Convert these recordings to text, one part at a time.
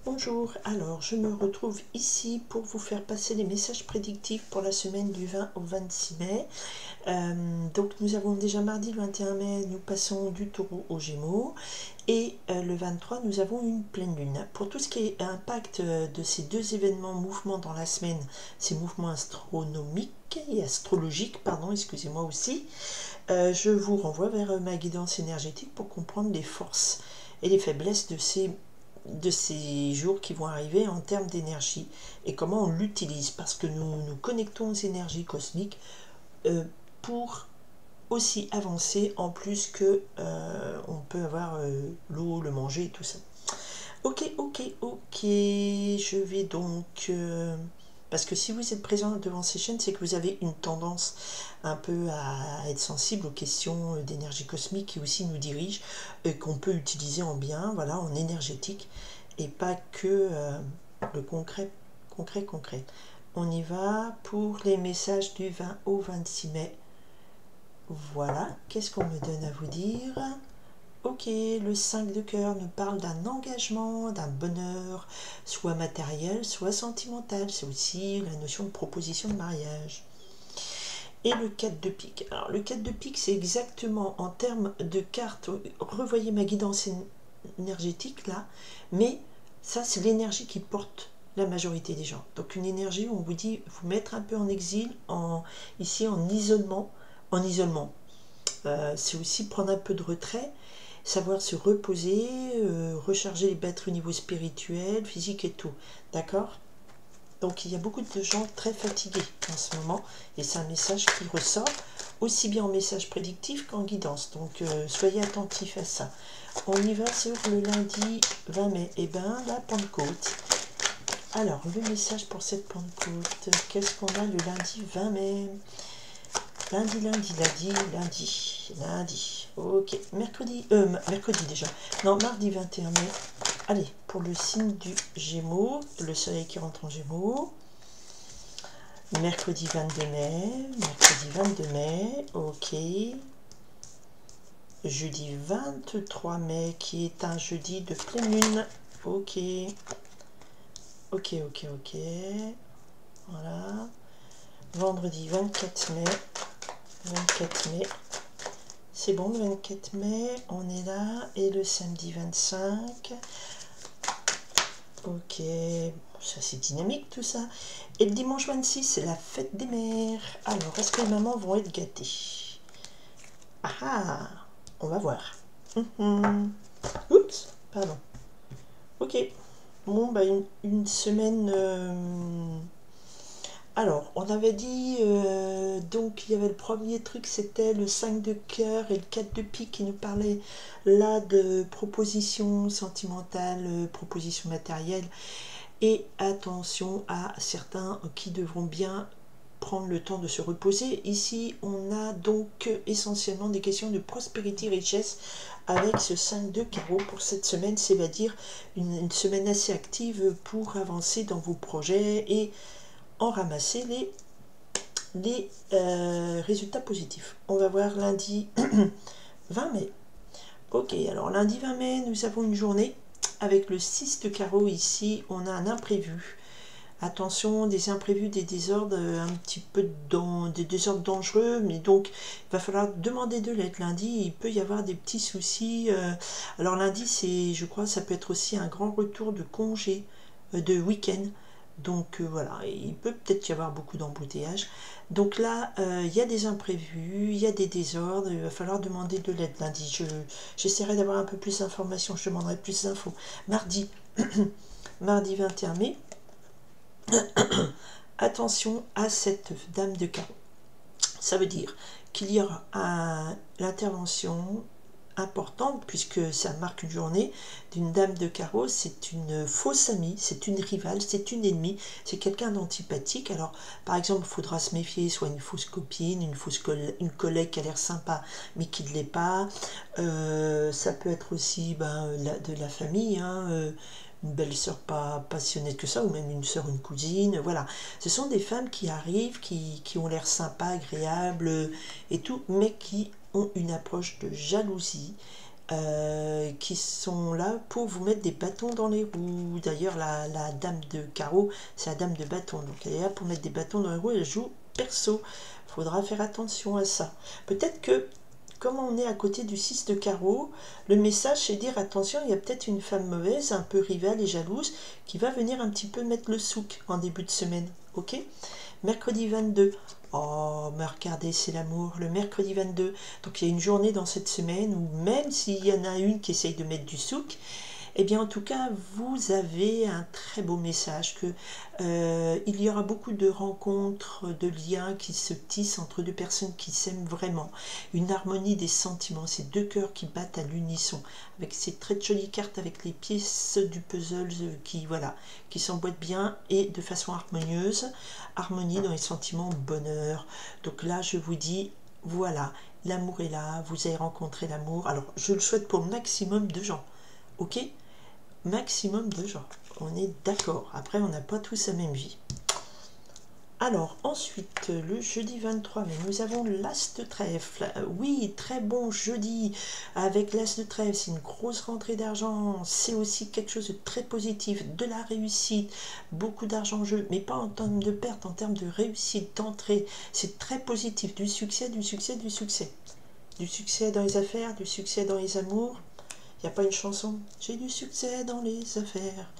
Bonjour, alors je me retrouve ici pour vous faire passer les messages prédictifs pour la semaine du 20 au 26 mai. Donc nous avons déjà mardi le 21 mai, nous passons du Taureau au Gémeaux et le 23 nous avons une pleine lune. Pour tout ce qui est impact de ces deux événements, mouvements dans la semaine, ces mouvements astronomiques et astrologiques, pardon, excusez-moi aussi, je vous renvoie vers ma guidance énergétique pour comprendre les forces et les faiblesses de ces jours qui vont arriver en termes d'énergie et comment on l'utilise, parce que nous nous connectons aux énergies cosmiques pour aussi avancer, en plus que on peut avoir l'eau, le manger et tout ça. Ok, je vais donc parce que si vous êtes présent devant ces chaînes, c'est que vous avez une tendance un peu à être sensible aux questions d'énergie cosmique qui aussi nous dirigent, qu'on peut utiliser en bien, voilà, en énergétique, et pas que le concret. On y va pour les messages du 20 au 26 mai. Voilà, qu'est-ce qu'on me donne à vous dire ? Ok, le 5 de cœur nous parle d'un engagement, d'un bonheur, soit matériel, soit sentimental. C'est aussi la notion de proposition de mariage. Et le 4 de pique. Alors, le 4 de pique, c'est exactement en termes de cartes. Revoyez ma guidance énergétique là, mais ça, c'est l'énergie qui porte la majorité des gens. Donc, une énergie où on vous dit vous mettre un peu en exil, ici en isolement. C'est aussi prendre un peu de retrait, savoir se reposer, recharger les batteries au niveau spirituel, physique et tout. D'accord ? Donc il y a beaucoup de gens très fatigués en ce moment, et c'est un message qui ressort aussi bien en message prédictif qu'en guidance. Donc soyez attentifs à ça. On y va sur le lundi 20 mai. Et bien la Pentecôte. Alors le message pour cette Pentecôte, qu'est-ce qu'on a le lundi 20 mai ? Lundi. Ok. Mercredi déjà. Non, mardi 21 mai. Allez, pour le signe du Gémeaux, le soleil qui rentre en Gémeaux. Mercredi 22 mai. Ok. Jeudi 23 mai, qui est un jeudi de pleine lune. Ok. Voilà. Vendredi 24 mai. C'est bon, le 24 mai, on est là. Et le samedi 25. Ok, ça c'est dynamique tout ça. Et le dimanche 26, c'est la fête des mères. Alors, est-ce que les mamans vont être gâtées? Ah, on va voir. Oups, pardon. Ok, bon, bah une semaine... Alors, on avait dit, donc il y avait le premier truc, c'était le 5 de cœur et le 4 de pique qui nous parlaient là de propositions sentimentales, propositions matérielles. Et attention à certains qui devront bien prendre le temps de se reposer. Ici, on a donc essentiellement des questions de prospérité, richesse avec ce 5 de carreau pour cette semaine. C'est-à-dire une semaine assez active pour avancer dans vos projets et en ramasser les résultats positifs. On va voir lundi 20 mai. Ok, alors lundi 20 mai, nous avons une journée avec le 6 de carreau. Ici, on a un imprévu. Attention, des imprévus, des désordres, un petit peu des désordres dangereux, mais donc il va falloir demander de l'aide. Lundi, il peut y avoir des petits soucis. Alors lundi, je crois, ça peut être aussi un grand retour de congé, de week-end. Donc voilà, il peut peut-être y avoir beaucoup d'embouteillages. Donc là, il y a des imprévus, il y a des désordres, il va falloir demander de l'aide lundi. J'essaierai d'avoir un peu plus d'informations, je demanderai plus d'infos. Mardi, mardi 21 mai, attention à cette dame de carreau. Ça veut dire qu'il y aura l'intervention importante, puisque ça marque une journée d'une dame de carreau. C'est une fausse amie, c'est une rivale, c'est une ennemie, c'est quelqu'un d'antipathique. Alors par exemple, il faudra se méfier, soit une fausse copine, une collègue qui a l'air sympa mais qui ne l'est pas. Ça peut être aussi de la famille, une belle-sœur pas passionnée que ça, ou même une sœur, une cousine, voilà. Ce sont des femmes qui arrivent, qui ont l'air sympas, agréables et tout, mais qui ont une approche de jalousie qui sont là pour vous mettre des bâtons dans les roues. D'ailleurs, la dame de carreau, c'est la dame de bâton. Donc, elle est là pour mettre des bâtons dans les roues. Elle joue perso. Il faudra faire attention à ça. Peut-être que, comme on est à côté du 6 de carreau, le message, c'est dire attention, il y a peut-être une femme mauvaise, un peu rivale et jalouse, qui va venir un petit peu mettre le souk en début de semaine. Ok ? Mercredi 22. Oh, mais regardez, c'est l'amour, le mercredi 22. Donc il y a une journée dans cette semaine où même s'il y en a une qui essaye de mettre du souk, eh bien en tout cas, vous avez un très beau message que il y aura beaucoup de rencontres, de liens qui se tissent entre deux personnes qui s'aiment vraiment. Une harmonie des sentiments, ces deux cœurs qui battent à l'unisson, avec ces très jolies cartes avec les pièces du puzzle qui, voilà, qui s'emboîtent bien et de façon harmonieuse. Harmonie dans les sentiments, bonheur. Donc là, je vous dis, voilà, l'amour est là, vous avez rencontré l'amour. Alors, je le souhaite pour le maximum de gens. Ok ? Maximum de gens. On est d'accord. Après, on n'a pas tous la même vie. Alors, ensuite, le jeudi 23 mai, nous avons l'As de trèfle. Oui, très bon jeudi avec l'As de trèfle. C'est une grosse rentrée d'argent. C'est aussi quelque chose de très positif, de la réussite, beaucoup d'argent en jeu, mais pas en termes de perte, en termes de réussite, d'entrée. C'est très positif. Du succès, du succès, du succès. Du succès dans les affaires, du succès dans les amours. Il n'y a pas une chanson « J'ai du succès dans les affaires »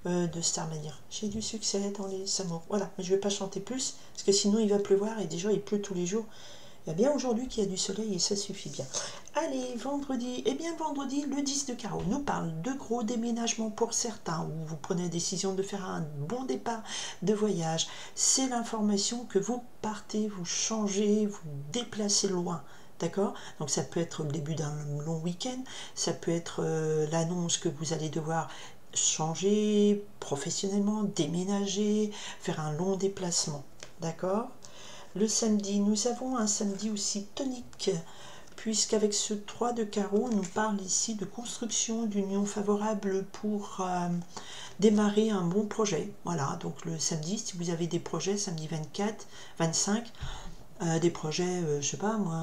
de Starmania. J'ai du succès dans les amours. Voilà, mais je ne vais pas chanter plus, parce que sinon il va pleuvoir, et déjà il pleut tous les jours. Il y a bien aujourd'hui qu'il y a du soleil, et ça suffit bien. Allez, vendredi. Eh bien, vendredi, le 10 de carreau nous parle de gros déménagements pour certains, où vous prenez la décision de faire un bon départ de voyage. C'est l'information que vous partez, vous changez, vous déplacez loin. D'accord? Donc ça peut être le début d'un long week-end, ça peut être l'annonce que vous allez devoir changer professionnellement, déménager, faire un long déplacement. D'accord? Le samedi, nous avons un samedi aussi tonique, puisqu'avec ce 3 de carreau, on nous parle ici de construction d'union favorable pour démarrer un bon projet. Voilà, donc le samedi, si vous avez des projets, samedi 24, 25, des projets, je sais pas moi,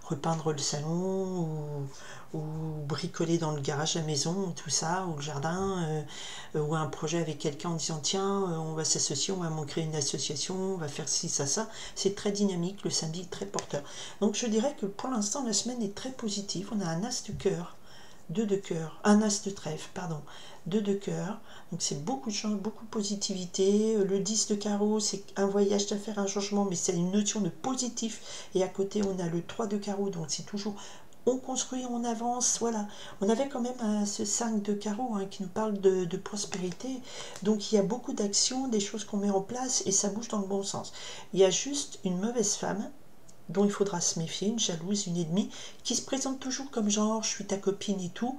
repeindre le salon ou bricoler dans le garage à la maison, tout ça, ou le jardin, ou un projet avec quelqu'un en disant tiens, on va s'associer, on va créer une association, on va faire ci, ça. C'est très dynamique, le samedi très porteur. Donc je dirais que pour l'instant la semaine est très positive. On a un as de cœur, 2 de cœur, un as de trèfle, pardon, 2 de cœur, donc c'est beaucoup de chance, beaucoup de positivité. Le 10 de carreau, c'est un voyage à faire, un changement, mais c'est une notion de positif, et à côté on a le 3 de carreau, donc c'est toujours on construit, on avance, voilà. On avait quand même ce 5 de carreau qui nous parle de prospérité, donc il y a beaucoup d'actions, des choses qu'on met en place, et ça bouge dans le bon sens. Il y a juste une mauvaise femme, dont il faudra se méfier, une jalouse, une ennemie, qui se présente toujours comme genre, je suis ta copine et tout.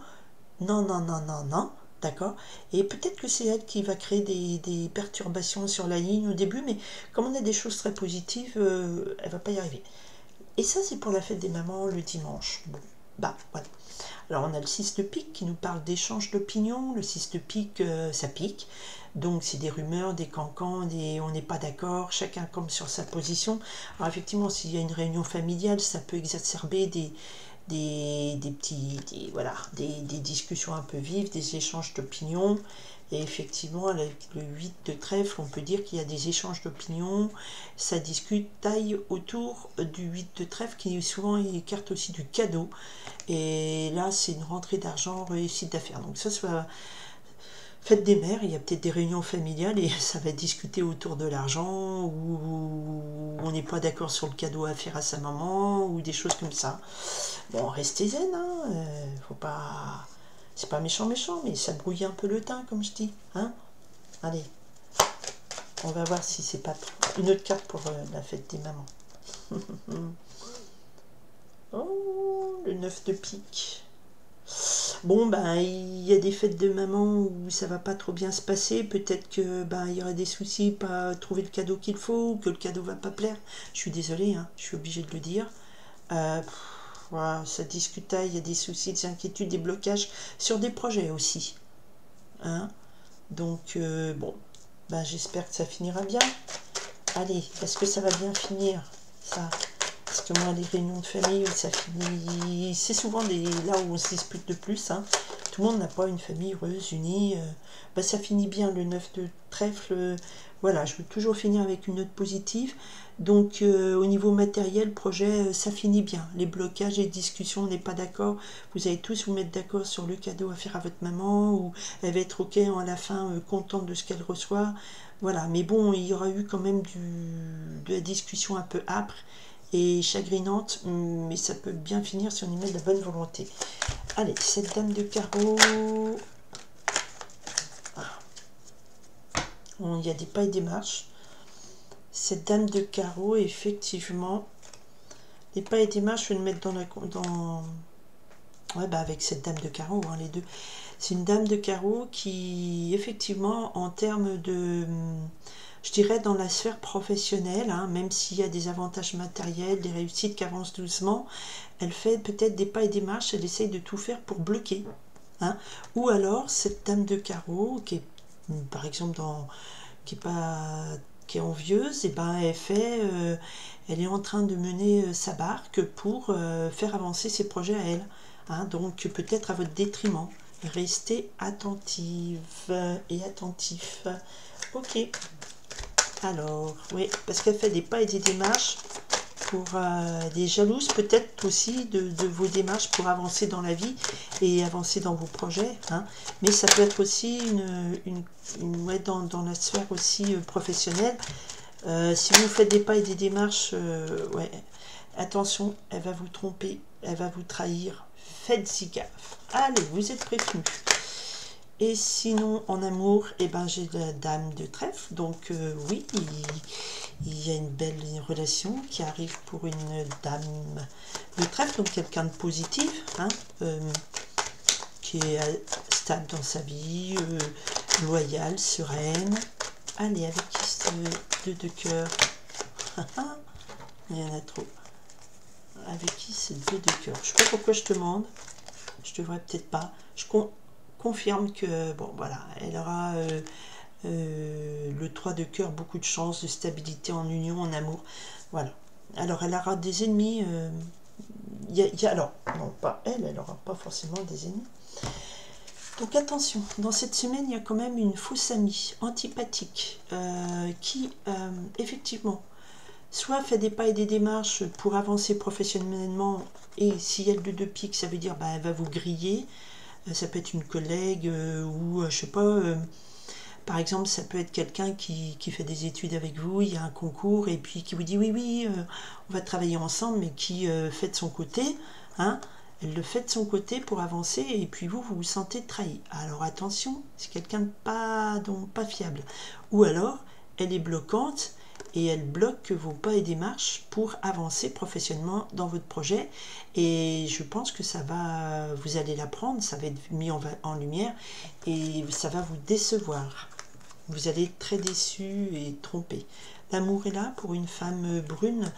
Non, non, non, non, non, d'accord? Et peut-être que c'est elle qui va créer des perturbations sur la ligne au début, mais comme on a des choses très positives, elle va pas y arriver. Et ça, c'est pour la fête des mamans le dimanche. Bon, bah, voilà. Alors, on a le 6 de pique qui nous parle d'échange d'opinions. Le 6 de pique, ça pique. Donc, c'est des rumeurs, des cancans, on n'est pas d'accord, chacun comme sur sa position. Alors, effectivement, s'il y a une réunion familiale, ça peut exacerber des discussions un peu vives, des échanges d'opinions. Et effectivement, avec le 8 de trèfle, on peut dire qu'il y a des échanges d'opinions. Ça discute taille autour du 8 de trèfle, qui souvent écarte aussi du cadeau. Et là, c'est une rentrée d'argent, réussite d'affaires. Donc ça soit fête des mères, il y a peut-être des réunions familiales et ça va discuter autour de l'argent, ou on n'est pas d'accord sur le cadeau à faire à sa maman, ou des choses comme ça. Bon, restez zen, faut pas... C'est pas méchant, mais ça brouille un peu le teint, comme je dis. Allez, on va voir si c'est pas une autre carte pour la fête des mamans. Oh, le 9 de pique. Bon, ben, il y a des fêtes de maman où ça va pas trop bien se passer. Peut-être que il y aura des soucis, pas trouver le cadeau qu'il faut, ou que le cadeau va pas plaire. Je suis désolée, je suis obligée de le dire. Voilà, ça discute, il y a des soucis, des inquiétudes, des blocages sur des projets aussi. Donc, bon, j'espère que ça finira bien. Allez, est-ce que ça va bien finir, ça? Parce que moi, les réunions de famille, ça finit... C'est souvent là où on se dispute de plus. Hein. Tout le monde n'a pas une famille heureuse, unie. Ça finit bien, le 9 de trèfle. Voilà, je veux toujours finir avec une note positive. Donc, au niveau matériel, projet, ça finit bien. Les blocages et discussions, on n'est pas d'accord. Vous allez tous vous mettre d'accord sur le cadeau à faire à votre maman, ou elle va être OK à la fin, contente de ce qu'elle reçoit. Voilà, mais bon, il y aura eu quand même de la discussion un peu âpre et chagrinante, mais ça peut bien finir si on y met de la bonne volonté. Allez, cette dame de carreau. Il y a des pas et des marches. Cette dame de carreau, effectivement, les pas et des marches, je vais le mettre ouais, avec cette dame de carreau, hein, les deux. C'est une dame de carreau qui, effectivement, en termes de, je dirais, dans la sphère professionnelle, hein, même s'il y a des avantages matériels, des réussites qui avancent doucement, elle fait peut-être des pas et des marches, elle essaye de tout faire pour bloquer. Hein. Ou alors, cette dame de carreau, qui est, par exemple, qui est envieuse, et ben elle est en train de mener sa barque pour faire avancer ses projets à elle. Hein, donc peut-être à votre détriment. Restez attentive et attentif. Ok. Alors, oui, parce qu'elle fait des pas et des démarches pour des jalouses, peut-être aussi de vos démarches pour avancer dans la vie et avancer dans vos projets. Hein. Mais ça peut être aussi ouais, dans la sphère aussi professionnelle. Si vous faites des pas et des démarches, ouais, attention, elle va vous tromper, elle va vous trahir. Faites-y gaffe. Allez, vous êtes prévenus. Et sinon, en amour, eh ben, j'ai la dame de trèfle. Donc, oui, il y a une belle relation qui arrive pour une dame de trèfle. Donc, quelqu'un de positif, hein, qui est stable dans sa vie, loyale, sereine. Allez, avec qui ce 2 de cœur? Il y en a trop. Avec qui c'est 2 de cœur? Je sais pas pourquoi je te demande. Je devrais peut-être pas. Je confirme que, bon, voilà, elle aura le 3 de cœur, beaucoup de chance, de stabilité en union, en amour. Voilà. Alors, elle aura des ennemis. Alors, non, pas elle, elle aura pas forcément des ennemis. Donc, attention, dans cette semaine, il y a quand même une fausse amie antipathique qui, effectivement, soit fait des pas et des démarches pour avancer professionnellement, et si elle a le 2 de pique, ça veut dire elle va vous griller. Ça peut être une collègue ou je sais pas, par exemple, ça peut être quelqu'un qui fait des études avec vous, il y a un concours et puis qui vous dit oui, on va travailler ensemble, mais qui fait de son côté, hein, elle le fait de son côté pour avancer et puis vous vous sentez trahi. Alors attention, c'est quelqu'un de pas fiable. Ou alors, elle est bloquante et elle bloque vos pas et démarches pour avancer professionnellement dans votre projet. Et je pense que ça va, vous allez l'apprendre, ça va être mis en lumière et ça va vous décevoir. Vous allez être très déçu et trompé. L'amour est là pour une femme brune.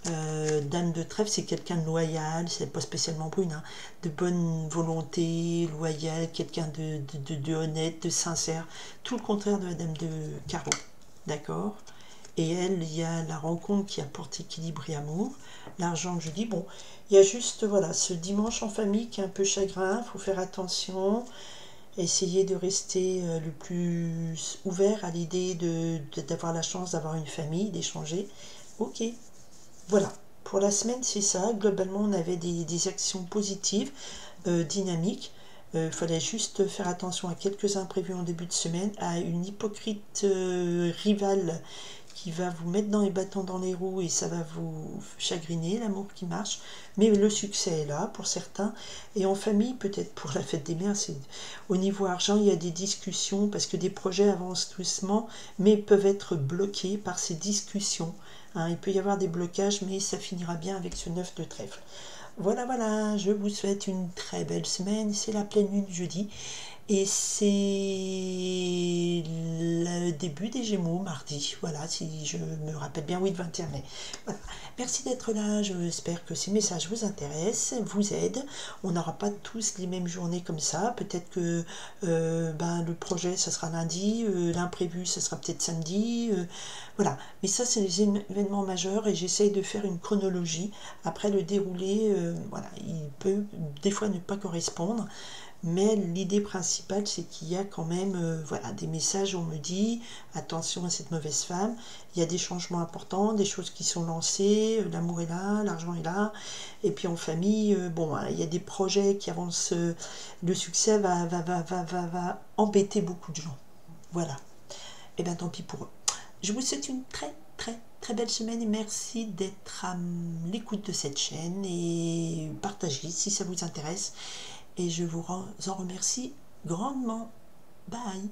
Dame de trèfle, c'est quelqu'un de loyal, c'est pas spécialement brune, hein, de bonne volonté, loyal, quelqu'un de honnête, de sincère. Tout le contraire de la dame de carreau. D'accord? Et elle, il y a la rencontre qui apporte équilibre et amour. L'argent, je dis, bon, il y a juste, voilà, ce dimanche en famille qui est un peu chagrin, il faut faire attention, essayer de rester le plus ouvert à l'idée d'avoir la chance d'avoir une famille, d'échanger. Ok, voilà, pour la semaine, c'est ça. Globalement, on avait des actions positives, dynamiques. Il fallait juste faire attention à quelques imprévus en début de semaine, à une hypocrite rivale qui va vous mettre dans les bâtons dans les roues et ça va vous chagriner, l'amour qui marche. Mais le succès est là pour certains. Et en famille, peut-être pour la fête des mères, au niveau argent, il y a des discussions parce que des projets avancent doucement, mais peuvent être bloqués par ces discussions. Hein, il peut y avoir des blocages, mais ça finira bien avec ce 9 de trèfle. Voilà, je vous souhaite une très belle semaine. C'est la pleine lune jeudi. Et c'est le début des Gémeaux, mardi. Voilà, si je me rappelle bien, oui, le 21 mai. Voilà. Merci d'être là. J'espère que ces messages vous intéressent, vous aident. On n'aura pas tous les mêmes journées comme ça. Peut-être que le projet, ça sera lundi. L'imprévu, ça sera peut-être samedi. Voilà. Mais ça, c'est les événements majeurs et j'essaye de faire une chronologie. Après, le déroulé, voilà, il peut des fois ne pas correspondre. Mais l'idée principale, c'est qu'il y a quand même voilà, des messages, on me dit, attention à cette mauvaise femme, il y a des changements importants, des choses qui sont lancées, l'amour est là, l'argent est là, et puis en famille, bon, il y a des projets qui avancent, le succès va embêter beaucoup de gens. Voilà, et bien tant pis pour eux. Je vous souhaite une très belle semaine et merci d'être à l'écoute de cette chaîne et partagez si ça vous intéresse. Et je vous en remercie grandement. Bye!